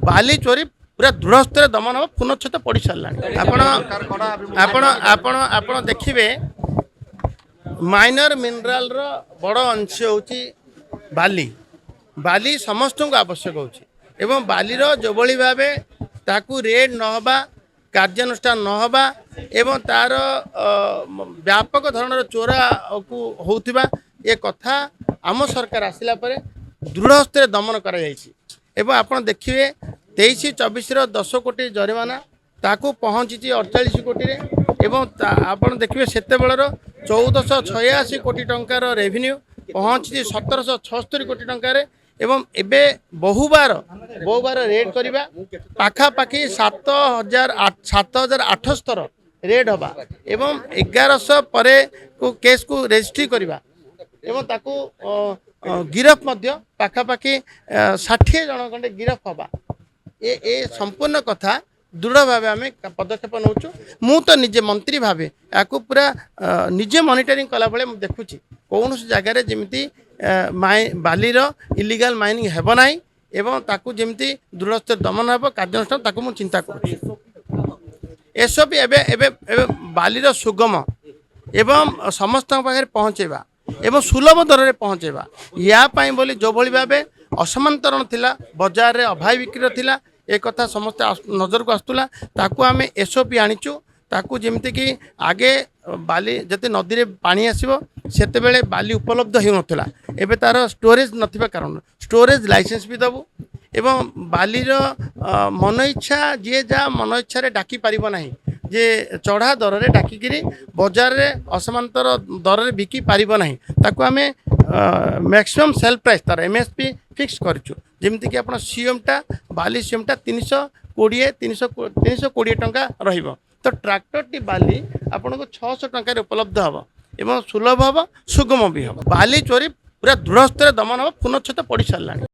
बाली चोरी पूरा दृढ़ स्तर दमन हम पुनच्छेद पड़ सारा आपण देखिए माइनर मिनराल बड़ अंश हूँ बाली बाली समस्त को आवश्यक हो बालीर जो भाव ताकू रेड नहबा कार्यानुष्ठान नहबा एवं तार व्यापक धरण चोरा को होउथिबा ये कथा आम सरकार आसिला परे दृढ़ स्तर दमन करा जायछि एवं आपण देखिए 23-24 10 कोटी जरिमाना ताकू पहुँची 48 कोटी रे एवं आपण देखिए सेते बेलर 1486 कोटी टंकार रेभिन्यू पहुँची 1776 कोटी टंकार एवं एबे बहुबार रेड करवा पाखापाखि 7,800 रेड हवा एवं 1100 पर को केस को रेजिस्ट्री करवा एवं ताकू गिरफ मध्य पाखापाखि 60 जन खंडे गिरफ हवा ए संपूर्ण कथा दृढ़ भाव आम पदक्षेप नौचु मु तो निजे मंत्री भाव या पूरा निजे मॉनिटरिंग कला बेले देखुची कौन जगार जमी बालीर इलिगाल माइनिंग हेब ना एवं ताकू जमी दृढ़ स्तर दमन हे कार्यानुष्ठान ताकू मु चिंता करुँ एसबी एबे बालीर सुगम एवं समस्त पाखे पहुँचेबा एवं सुलभ दर में पहुँचेबा या बोली जो भली भाव असमांतरण थिला बाजार रे अभाव बिक्री थिला एक कथा समस्त नजर को आसुला ताकू आम एसओपी आनीचु ताकू जमती कि आगे बाली जते नदी रे पानी आसीबो सेते बेले बाली उपलब्ध हो नथिला एबे तार स्टोरेज नथिबा कारण स्टोरेज लाइसेंस भी दबु एवं बालीर मन इच्छा जी जा मन इच्छा रे डाकी पारिबो नाही जे चढ़ा दर रे डाकिकी बजार रे असमांतर दर रे बिकी पारिबो नाही ताकू आमे मैक्सिमम सेल प्राइस तार एमएसपी फिक्स करछु जेमती कि आपण सीएमटा बाली सीएमटा 320 टंका रहिबो तो ट्रैक्टर टी बाली आपन को 600 टंका रे उपलब्ध हबो एवं सुलभ हबो सुगम भी हबो बाली चोरी पूरा दृढ़ स्तर दमन हबो पुनच्छेद पड़ सारा